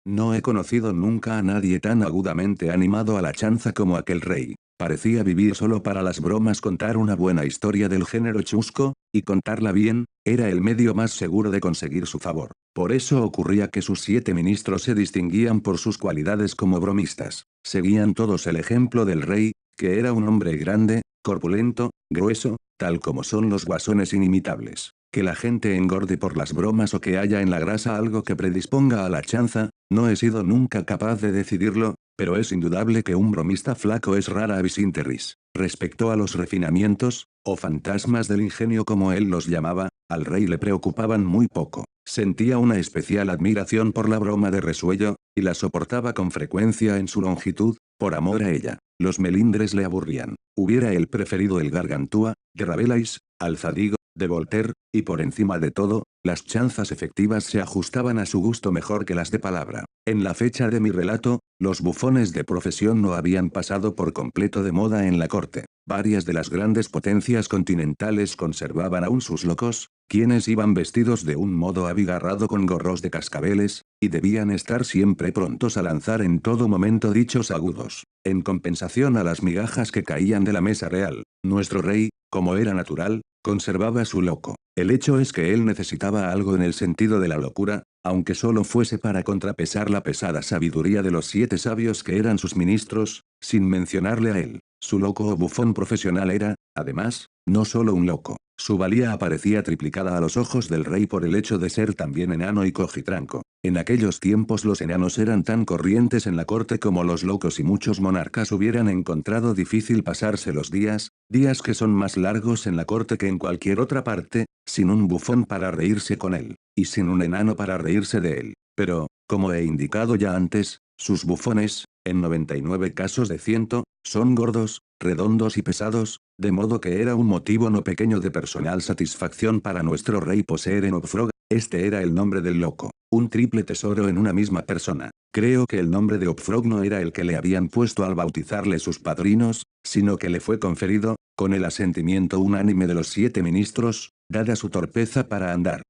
No he conocido nunca a nadie tan agudamente animado a la chanza como aquel rey. Parecía vivir solo para las bromas. Contar una buena historia del género chusco, y contarla bien, era el medio más seguro de conseguir su favor. Por eso ocurría que sus 7 ministros se distinguían por sus cualidades como bromistas. Seguían todos el ejemplo del rey, que era un hombre grande, corpulento, grueso, tal como son los guasones inimitables. Que la gente engorde por las bromas o que haya en la grasa algo que predisponga a la chanza, no he sido nunca capaz de decidirlo, pero es indudable que un bromista flaco es rara avis interis. Respecto a los refinamientos, o fantasmas del ingenio como él los llamaba, al rey le preocupaban muy poco. Sentía una especial admiración por la broma de resuello, y la soportaba con frecuencia en su longitud, por amor a ella. Los melindres le aburrían. Hubiera él preferido el Gargantúa, de Rabelais, Alzadigo, de Voltaire, y por encima de todo, las chanzas efectivas se ajustaban a su gusto mejor que las de palabra. En la fecha de mi relato, los bufones de profesión no habían pasado por completo de moda en la corte. Varias de las grandes potencias continentales conservaban aún sus locos, quienes iban vestidos de un modo abigarrado con gorros de cascabeles, y debían estar siempre prontos a lanzar en todo momento dichos agudos. En compensación a las migajas que caían de la mesa real, nuestro rey, como era natural, conservaba su loco. El hecho es que él necesitaba algo en el sentido de la locura, aunque solo fuese para contrapesar la pesada sabiduría de los 7 sabios que eran sus ministros, sin mencionarle a él. Su loco o bufón profesional era, además, no solo un loco. Su valía aparecía triplicada a los ojos del rey por el hecho de ser también enano y cojitranco. En aquellos tiempos los enanos eran tan corrientes en la corte como los locos y muchos monarcas hubieran encontrado difícil pasarse los días que son más largos en la corte que en cualquier otra parte, sin un bufón para reírse con él, y sin un enano para reírse de él. Pero, como he indicado ya antes, sus bufones, en 99 casos de 100, son gordos, redondos y pesados, de modo que era un motivo no pequeño de personal satisfacción para nuestro rey poseer en Opfrog. Este era el nombre del loco, un triple tesoro en una misma persona. Creo que el nombre de Opfrog no era el que le habían puesto al bautizarle sus padrinos, sino que le fue conferido, con el asentimiento unánime de los 7 ministros, dada su torpeza para andar,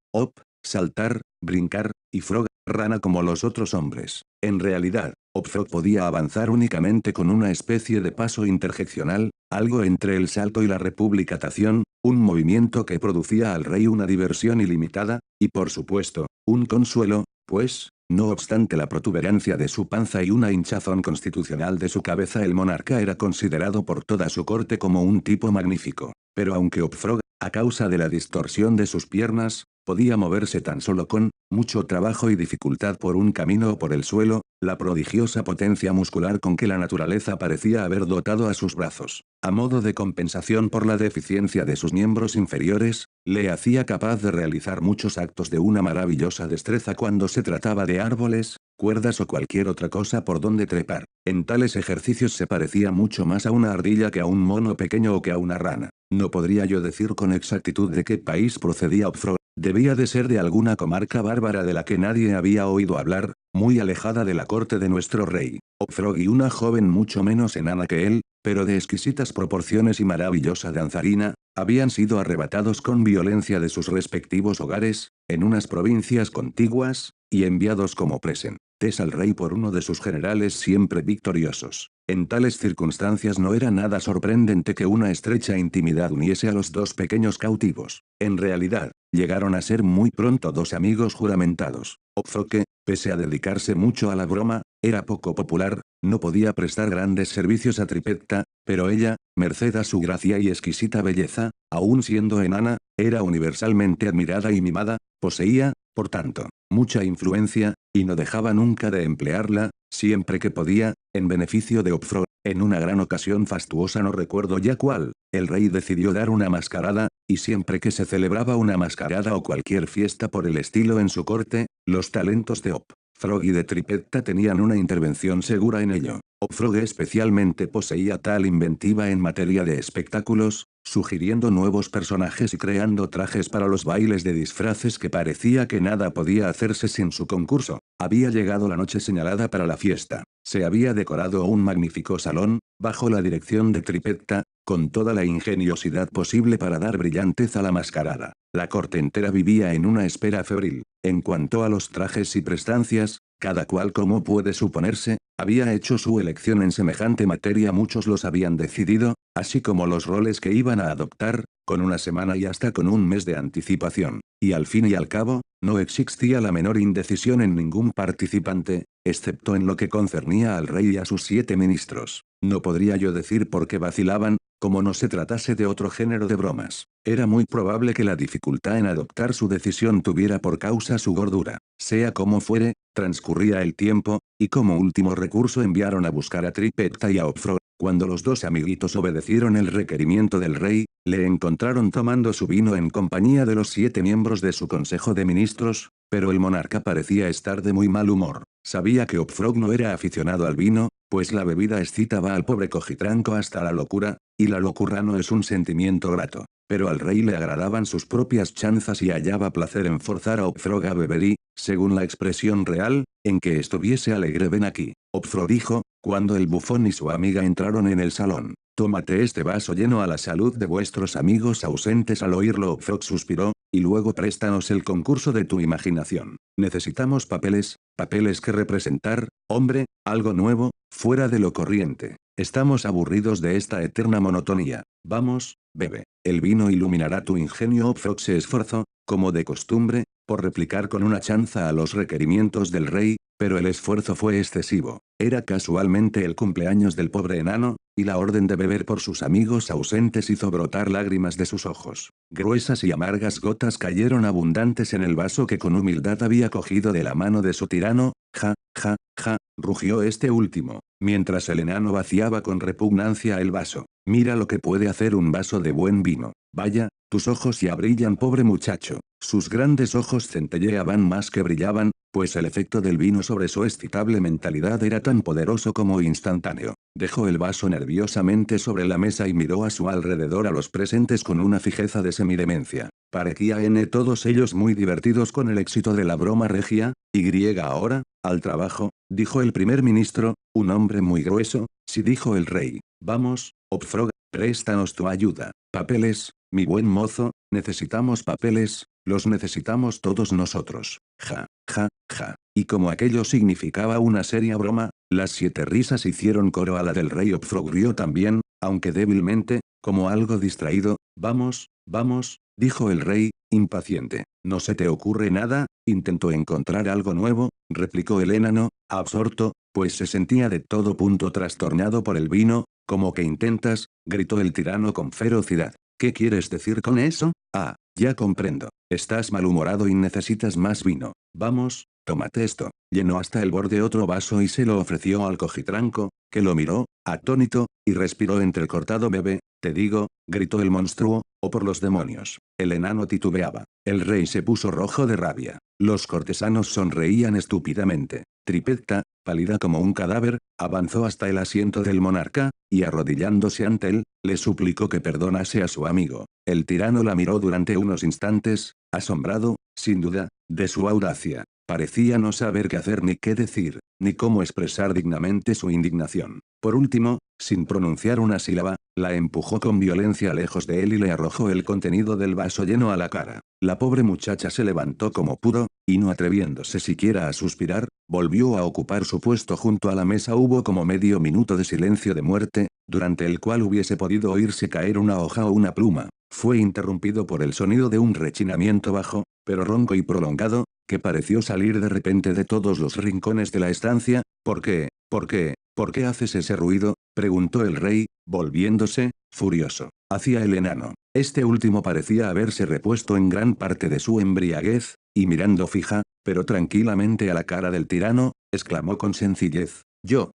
saltar, brincar, y frog, rana como los otros hombres. En realidad, Opfrog podía avanzar únicamente con una especie de paso interjeccional, algo entre el salto y la republicatación, un movimiento que producía al rey una diversión ilimitada, y por supuesto, un consuelo, pues, no obstante la protuberancia de su panza y una hinchazón constitucional de su cabeza, el monarca era considerado por toda su corte como un tipo magnífico. Pero aunque Opfrog, a causa de la distorsión de sus piernas, podía moverse tan solo con mucho trabajo y dificultad por un camino o por el suelo, la prodigiosa potencia muscular con que la naturaleza parecía haber dotado a sus brazos, a modo de compensación por la deficiencia de sus miembros inferiores, le hacía capaz de realizar muchos actos de una maravillosa destreza cuando se trataba de árboles, cuerdas o cualquier otra cosa por donde trepar. En tales ejercicios se parecía mucho más a una ardilla que a un mono pequeño o que a una rana. No podría yo decir con exactitud de qué país procedía Opfrog. Debía de ser de alguna comarca bárbara de la que nadie había oído hablar, muy alejada de la corte de nuestro rey. Opfrog y una joven mucho menos enana que él, pero de exquisitas proporciones y maravillosa danzarina, habían sido arrebatados con violencia de sus respectivos hogares, en unas provincias contiguas, y enviados como presentes al rey por uno de sus generales siempre victoriosos. En tales circunstancias no era nada sorprendente que una estrecha intimidad uniese a los 2 pequeños cautivos. En realidad, llegaron a ser muy pronto 2 amigos juramentados. Opfrog, que, pese a dedicarse mucho a la broma, era poco popular, no podía prestar grandes servicios a Tripetta, pero ella, merced a su gracia y exquisita belleza, aun siendo enana, era universalmente admirada y mimada, poseía, por tanto, mucha influencia, y no dejaba nunca de emplearla, siempre que podía, en beneficio de Opfrog. En una gran ocasión fastuosa, no recuerdo ya cuál, el rey decidió dar una mascarada, y siempre que se celebraba una mascarada o cualquier fiesta por el estilo en su corte, los talentos de Opfrog y de Tripetta tenían una intervención segura en ello. Opfrog especialmente poseía tal inventiva en materia de espectáculos, sugiriendo nuevos personajes y creando trajes para los bailes de disfraces que parecía que nada podía hacerse sin su concurso. Había llegado la noche señalada para la fiesta. Se había decorado un magnífico salón, bajo la dirección de Tripetta, con toda la ingeniosidad posible para dar brillantez a la mascarada. La corte entera vivía en una espera febril. En cuanto a los trajes y prestancias, cada cual, como puede suponerse, había hecho su elección en semejante materia. Muchos los habían decidido, así como los roles que iban a adoptar, con una semana y hasta con un mes de anticipación. Y al fin y al cabo, no existía la menor indecisión en ningún participante, excepto en lo que concernía al rey y a sus 7 ministros. No podría yo decir por qué vacilaban, como no se tratase de otro género de bromas. Era muy probable que la dificultad en adoptar su decisión tuviera por causa su gordura. Sea como fuere, transcurría el tiempo, y como último recurso enviaron a buscar a Tripetta y a Opfro. Cuando los dos amiguitos obedecieron el requerimiento del rey, le encontraron tomando su vino en compañía de los 7 miembros de su consejo de ministros, pero el monarca parecía estar de muy mal humor. Sabía que Opfrog no era aficionado al vino, pues la bebida excitaba al pobre cojitranco hasta la locura, y la locura no es un sentimiento grato. Pero al rey le agradaban sus propias chanzas y hallaba placer en forzar a Opfrog a beber y, según la expresión real, en que estuviese alegre. Ven aquí, Opfrog dijo, cuando el bufón y su amiga entraron en el salón. Tómate este vaso lleno a la salud de vuestros amigos ausentes. Al oírlo Opfrog suspiró, y luego préstanos el concurso de tu imaginación. Necesitamos papeles que representar, hombre, algo nuevo, fuera de lo corriente. Estamos aburridos de esta eterna monotonía. Vamos, bebe. El vino iluminará tu ingenio. Opfrog se esforzó, como de costumbre, por replicar con una chanza a los requerimientos del rey, pero el esfuerzo fue excesivo. Era casualmente el cumpleaños del pobre enano, y la orden de beber por sus amigos ausentes hizo brotar lágrimas de sus ojos. Gruesas y amargas gotas cayeron abundantes en el vaso que con humildad había cogido de la mano de su tirano. Ja, ja, ja, rugió este último, mientras el enano vaciaba con repugnancia el vaso. Mira lo que puede hacer un vaso de buen vino. Vaya, tus ojos ya brillan, pobre muchacho. Sus grandes ojos centelleaban más que brillaban, pues el efecto del vino sobre su excitable mentalidad era tan poderoso como instantáneo. Dejó el vaso nerviosamente sobre la mesa y miró a su alrededor a los presentes con una fijeza de semidemencia. Parecían todos ellos muy divertidos con el éxito de la broma regia. Y ahora, al trabajo, dijo el primer ministro, un hombre muy grueso. Sí, dijo el rey. Vamos, Opfrog, préstanos tu ayuda. Papeles, mi buen mozo, necesitamos papeles, los necesitamos todos nosotros. Ja, ja, ja. Y como aquello significaba una seria broma, las 7 risas hicieron coro a la del rey. Opfrog rió también, aunque débilmente, como algo distraído. Vamos, vamos, dijo el rey, impaciente. ¿No se te ocurre nada? Intento encontrar algo nuevo, replicó el enano, absorto, pues se sentía de todo punto trastornado por el vino. ¿Cómo que intentas? Gritó el tirano con ferocidad. ¿Qué quieres decir con eso? Ah, ya comprendo. Estás malhumorado y necesitas más vino. Vamos, tómate esto. Llenó hasta el borde otro vaso y se lo ofreció al cojitranco, que lo miró, atónito, y respiró entrecortado. Bebe, te digo, gritó el monstruo, o por los demonios. El enano titubeaba. El rey se puso rojo de rabia. Los cortesanos sonreían estúpidamente. Tripetta, pálida como un cadáver, avanzó hasta el asiento del monarca, y arrodillándose ante él, le suplicó que perdonase a su amigo. El tirano la miró durante unos instantes, asombrado, sin duda, de su audacia. Parecía no saber qué hacer ni qué decir, ni cómo expresar dignamente su indignación. Por último, sin pronunciar una sílaba, la empujó con violencia lejos de él y le arrojó el contenido del vaso lleno a la cara. La pobre muchacha se levantó como pudo, y no atreviéndose siquiera a suspirar, volvió a ocupar su puesto junto a la mesa. Hubo como medio minuto de silencio de muerte, durante el cual hubiese podido oírse caer una hoja o una pluma. Fue interrumpido por el sonido de un rechinamiento bajo, pero ronco y prolongado, que pareció salir de repente de todos los rincones de la estancia. ¿Por qué? ¿Por qué? ¿Por qué haces ese ruido?, preguntó el rey, volviéndose, furioso, hacia el enano. Este último parecía haberse repuesto en gran parte de su embriaguez, y mirando fija, pero tranquilamente a la cara del tirano, exclamó con sencillez. Yo,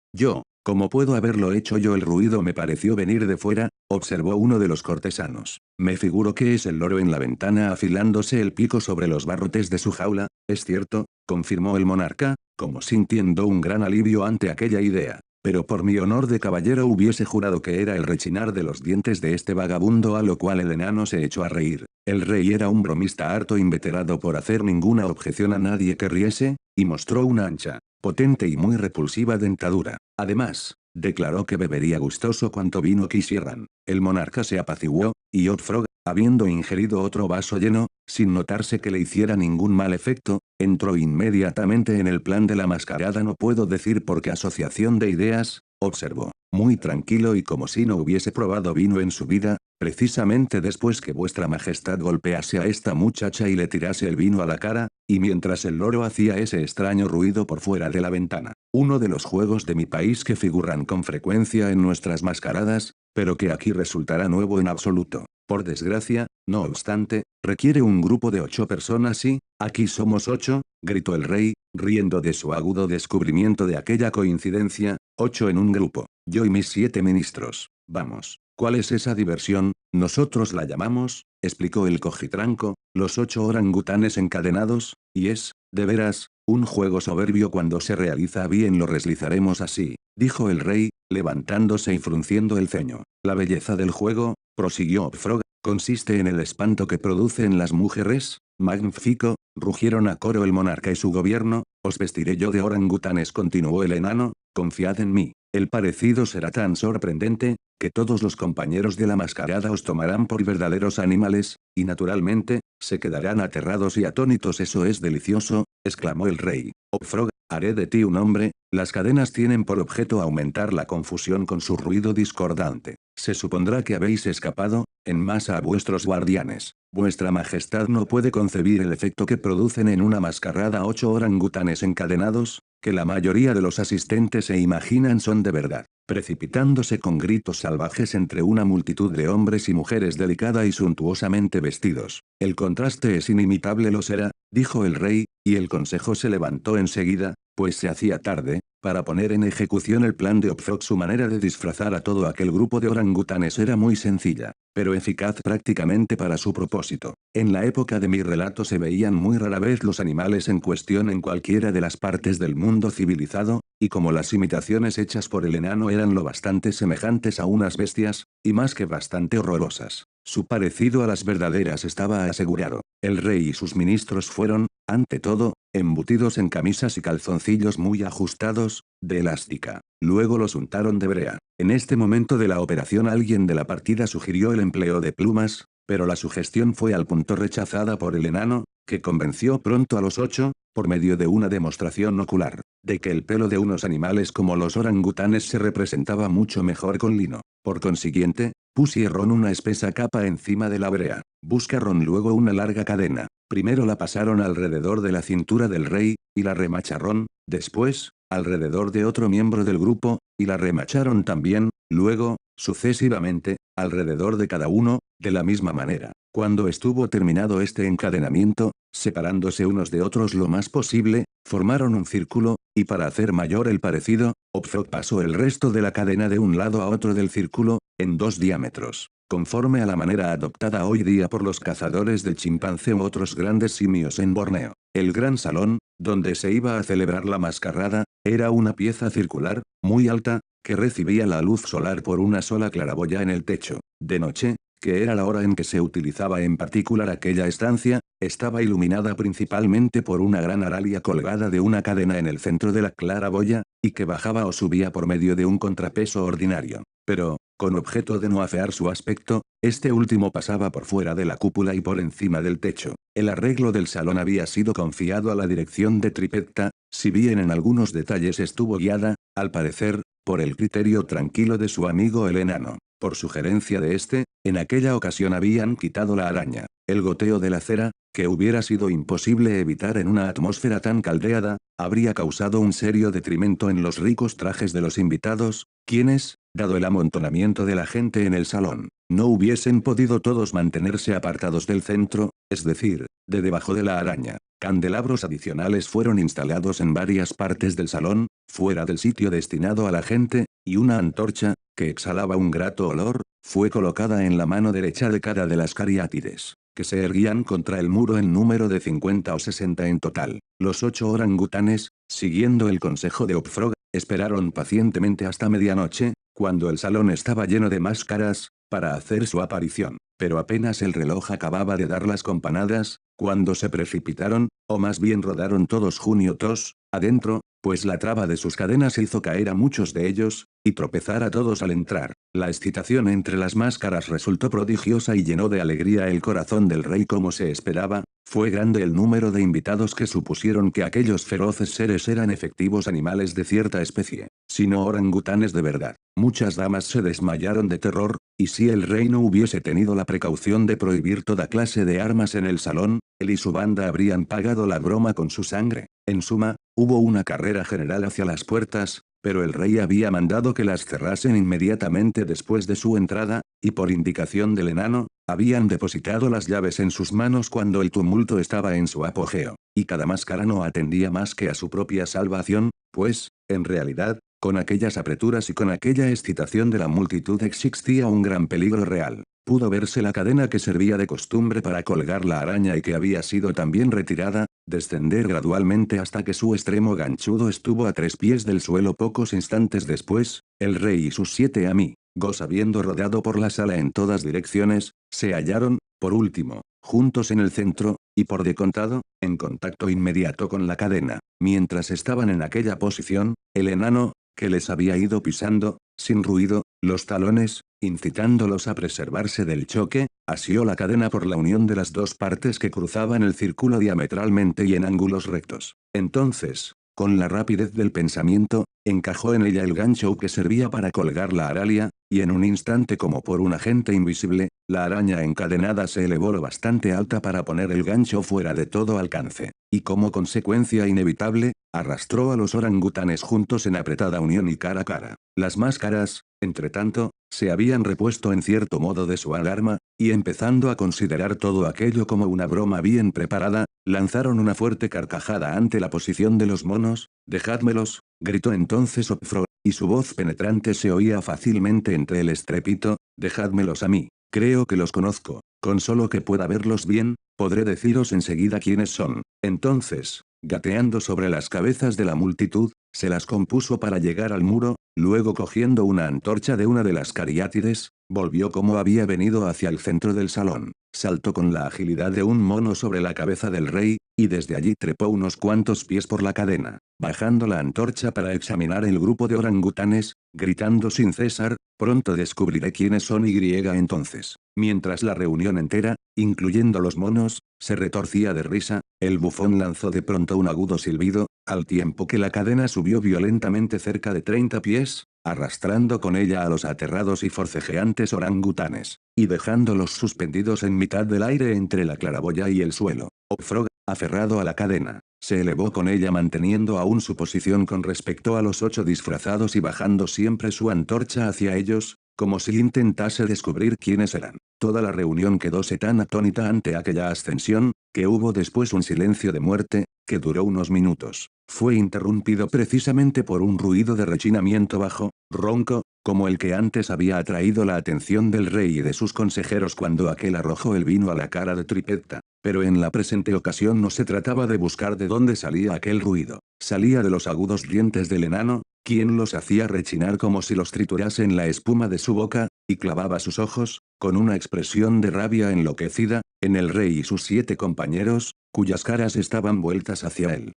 ¿cómo puedo haberlo hecho yo? El ruido me pareció venir de fuera, observó uno de los cortesanos. Me figuro que es el loro en la ventana afilándose el pico sobre los barrotes de su jaula. Es cierto, confirmó el monarca, como sintiendo un gran alivio ante aquella idea. pero por mi honor de caballero hubiese jurado que era el rechinar de los dientes de este vagabundo, a lo cual el enano se echó a reír. El rey era un bromista harto inveterado por hacer ninguna objeción a nadie que riese, y mostró una ancha, potente y muy repulsiva dentadura. Además, declaró que bebería gustoso cuanto vino quisieran. El monarca se apaciguó, y Oddfrog, habiendo ingerido otro vaso lleno, sin notarse que le hiciera ningún mal efecto, entró inmediatamente en el plan de la mascarada. No puedo decir por qué asociación de ideas, observó, muy tranquilo y como si no hubiese probado vino en su vida, precisamente después que vuestra majestad golpease a esta muchacha y le tirase el vino a la cara, y mientras el loro hacía ese extraño ruido por fuera de la ventana. Uno de los juegos de mi país que figuran con frecuencia en nuestras mascaradas, pero que aquí resultará nuevo en absoluto. Por desgracia, no obstante, requiere un grupo de 8 personas y, aquí somos 8, gritó el rey, riendo de su agudo descubrimiento de aquella coincidencia, 8 en un grupo, yo y mis 7 ministros. Vamos, ¿cuál es esa diversión? Nosotros la llamamos, explicó el cojitranco, los 8 orangutanes encadenados, y es, de veras, un juego soberbio cuando se realiza bien. Lo realizaremos así, dijo el rey, levantándose y frunciendo el ceño. La belleza del juego, prosiguió Frog, consiste en el espanto que produce en las mujeres. Magnífico, rugieron a coro el monarca y su gobierno. Os vestiré yo de orangutanes, continuó el enano, confiad en mí. El parecido será tan sorprendente, que todos los compañeros de la mascarada os tomarán por verdaderos animales, y naturalmente, se quedarán aterrados y atónitos. Eso es delicioso, exclamó el rey. Frog, haré de ti un hombre. Las cadenas tienen por objeto aumentar la confusión con su ruido discordante. Se supondrá que habéis escapado, en masa a vuestros guardianes. Vuestra majestad no puede concebir el efecto que producen en una mascarada 8 orangutanes encadenados, que la mayoría de los asistentes se imaginan son de verdad, precipitándose con gritos salvajes entre una multitud de hombres y mujeres delicada y suntuosamente vestidos. El contraste es inimitable. Lo será, dijo el rey, y el consejo se levantó enseguida, pues se hacía tarde, para poner en ejecución el plan de Ophioch. Su manera de disfrazar a todo aquel grupo de orangutanes era muy sencilla, pero eficaz prácticamente para su propósito. En la época de mi relato se veían muy rara vez los animales en cuestión en cualquiera de las partes del mundo civilizado, y como las imitaciones hechas por el enano eran lo bastante semejantes a unas bestias, y más que bastante horrorosas, su parecido a las verdaderas estaba asegurado. El rey y sus ministros fueron, ante todo, embutidos en camisas y calzoncillos muy ajustados, de elástica. Luego los untaron de brea. En este momento de la operación alguien de la partida sugirió el empleo de plumas, pero la sugestión fue al punto rechazada por el enano, que convenció pronto a los 8, por medio de una demostración ocular, de que el pelo de unos animales como los orangutanes se representaba mucho mejor con lino. Por consiguiente, pusieron una espesa capa encima de la brea. Buscaron luego una larga cadena. Primero la pasaron alrededor de la cintura del rey, y la remacharon, después, alrededor de otro miembro del grupo, y la remacharon también, luego, sucesivamente, alrededor de cada uno, de la misma manera. Cuando estuvo terminado este encadenamiento, separándose unos de otros lo más posible, formaron un círculo, y para hacer mayor el parecido, Ophioch pasó el resto de la cadena de un lado a otro del círculo, en 2 diámetros, conforme a la manera adoptada hoy día por los cazadores del chimpancé u otros grandes simios en Borneo. El gran salón, donde se iba a celebrar la mascarada, era una pieza circular, muy alta, que recibía la luz solar por una sola claraboya en el techo. De noche, que era la hora en que se utilizaba en particular aquella estancia, estaba iluminada principalmente por una gran aralia colgada de una cadena en el centro de la claraboya, y que bajaba o subía por medio de un contrapeso ordinario. Pero, con objeto de no afear su aspecto, este último pasaba por fuera de la cúpula y por encima del techo. El arreglo del salón había sido confiado a la dirección de Tripetta, si bien en algunos detalles estuvo guiada, al parecer, por el criterio tranquilo de su amigo el enano. Por sugerencia de este, en aquella ocasión habían quitado la araña. El goteo de la cera, que hubiera sido imposible evitar en una atmósfera tan caldeada, habría causado un serio detrimento en los ricos trajes de los invitados, quienes, dado el amontonamiento de la gente en el salón, no hubiesen podido todos mantenerse apartados del centro, es decir, de debajo de la araña. Candelabros adicionales fueron instalados en varias partes del salón, fuera del sitio destinado a la gente, y una antorcha, que exhalaba un grato olor, fue colocada en la mano derecha de cada de las cariátides, que se erguían contra el muro en número de 50 o 60 en total. Los 8 orangutanes, siguiendo el consejo de Ophioch, Esperaron pacientemente hasta medianoche, cuando el salón estaba lleno de máscaras, para hacer su aparición. Pero apenas el reloj acababa de dar las campanadas, cuando se precipitaron, o más bien rodaron todos juntos, adentro, pues la traba de sus cadenas hizo caer a muchos de ellos, y tropezar a todos al entrar. La excitación entre las máscaras resultó prodigiosa y llenó de alegría el corazón del rey como se esperaba. Fue grande el número de invitados que supusieron que aquellos feroces seres eran efectivos animales de cierta especie, sino orangutanes de verdad. Muchas damas se desmayaron de terror, y si el rey no hubiese tenido la precaución de prohibir toda clase de armas en el salón, él y su banda habrían pagado la broma con su sangre. En suma, hubo una carrera general hacia las puertas, pero el rey había mandado que las cerrasen inmediatamente después de su entrada, y por indicación del enano, habían depositado las llaves en sus manos cuando el tumulto estaba en su apogeo, y cada máscara no atendía más que a su propia salvación, pues, en realidad, con aquellas apreturas y con aquella excitación de la multitud existía un gran peligro real. Pudo verse la cadena que servía de costumbre para colgar la araña y que había sido también retirada, descender gradualmente hasta que su extremo ganchudo estuvo a 3 pies del suelo pocos instantes después. El rey y sus 7 amigos, habiendo rodado por la sala en todas direcciones, se hallaron, por último, juntos en el centro, y por de contado, en contacto inmediato con la cadena. Mientras estaban en aquella posición, el enano, que les había ido pisando, sin ruido, los talones, incitándolos a preservarse del choque, asió la cadena por la unión de las dos partes que cruzaban el círculo diametralmente y en ángulos rectos. Entonces, con la rapidez del pensamiento, encajó en ella el gancho que servía para colgar la aralia, y en un instante como por un agente invisible, la araña encadenada se elevó lo bastante alta para poner el gancho fuera de todo alcance, y como consecuencia inevitable, arrastró a los orangutanes juntos en apretada unión y cara a cara. Las máscaras, entretanto, se habían repuesto en cierto modo de su alarma, y empezando a considerar todo aquello como una broma bien preparada, lanzaron una fuerte carcajada ante la posición de los monos. «Dejádmelos», gritó entonces Opfro, y su voz penetrante se oía fácilmente entre el estrépito. «Dejádmelos a mí. Creo que los conozco. Con solo que pueda verlos bien, podré deciros enseguida quiénes son». Entonces, gateando sobre las cabezas de la multitud, se las compuso para llegar al muro, luego cogiendo una antorcha de una de las cariátides, volvió como había venido hacia el centro del salón, saltó con la agilidad de un mono sobre la cabeza del rey, y desde allí trepó unos cuantos pies por la cadena, bajando la antorcha para examinar el grupo de orangutanes, gritando sin cesar: «Pronto descubriré quiénes son y entonces». Mientras la reunión entera, incluyendo los monos, se retorcía de risa, el bufón lanzó de pronto un agudo silbido, al tiempo que la cadena subió violentamente cerca de 30 pies, arrastrando con ella a los aterrados y forcejeantes orangutanes, y dejándolos suspendidos en mitad del aire entre la claraboya y el suelo. Opfrog, aferrado a la cadena, se elevó con ella manteniendo aún su posición con respecto a los 8 disfrazados y bajando siempre su antorcha hacia ellos, como si intentase descubrir quiénes eran. Toda la reunión quedóse tan atónita ante aquella ascensión, que hubo después un silencio de muerte, que duró unos minutos. Fue interrumpido precisamente por un ruido de rechinamiento bajo, ronco, como el que antes había atraído la atención del rey y de sus consejeros cuando aquel arrojó el vino a la cara de Tripetta. Pero en la presente ocasión no se trataba de buscar de dónde salía aquel ruido. Salía de los agudos dientes del enano, quien los hacía rechinar como si los triturase en la espuma de su boca, y clavaba sus ojos, con una expresión de rabia enloquecida, en el rey y sus 7 compañeros, cuyas caras estaban vueltas hacia él.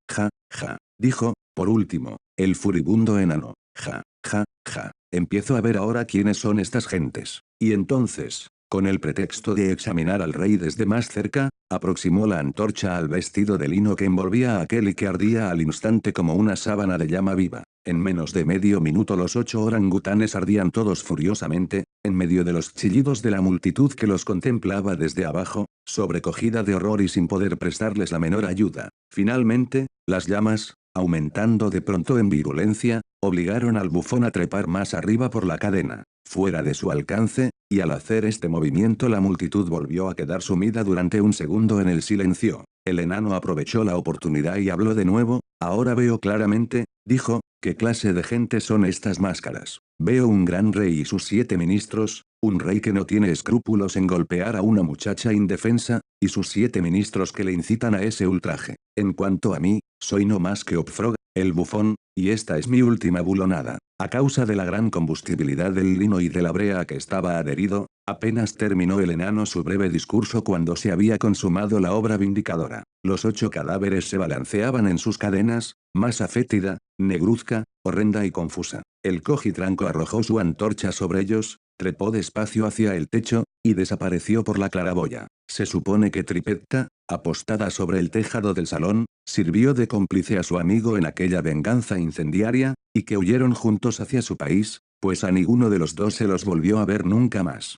«Ja, ja», dijo, por último, el furibundo enano. «Ja, ja. Empiezo a ver ahora quiénes son estas gentes». Y entonces, con el pretexto de examinar al rey desde más cerca, aproximó la antorcha al vestido de lino que envolvía a aquel y que ardía al instante como una sábana de llama viva. En menos de medio minuto los 8 orangutanes ardían todos furiosamente, en medio de los chillidos de la multitud que los contemplaba desde abajo, sobrecogida de horror y sin poder prestarles la menor ayuda. Finalmente, las llamas, aumentando de pronto en virulencia, obligaron al bufón a trepar más arriba por la cadena, fuera de su alcance, y al hacer este movimiento la multitud volvió a quedar sumida durante un segundo en el silencio. El enano aprovechó la oportunidad y habló de nuevo. «Ahora veo claramente», dijo, «qué clase de gente son estas máscaras. Veo un gran rey y sus 7 ministros, Un rey que no tiene escrúpulos en golpear a una muchacha indefensa, y sus 7 ministros que le incitan a ese ultraje. En cuanto a mí, soy no más que Opfrog, el bufón, y esta es mi última bulonada. A causa de la gran combustibilidad del lino y de la brea a que estaba adherido, apenas terminó el enano su breve discurso cuando se había consumado la obra vindicadora. Los 8 cadáveres se balanceaban en sus cadenas, masa fétida, negruzca, horrenda y confusa. El cojitranco arrojó su antorcha sobre ellos, trepó despacio hacia el techo, y desapareció por la claraboya. Se supone que Tripetta, apostada sobre el tejado del salón, sirvió de cómplice a su amigo en aquella venganza incendiaria, y que huyeron juntos hacia su país, pues a ninguno de los dos se los volvió a ver nunca más.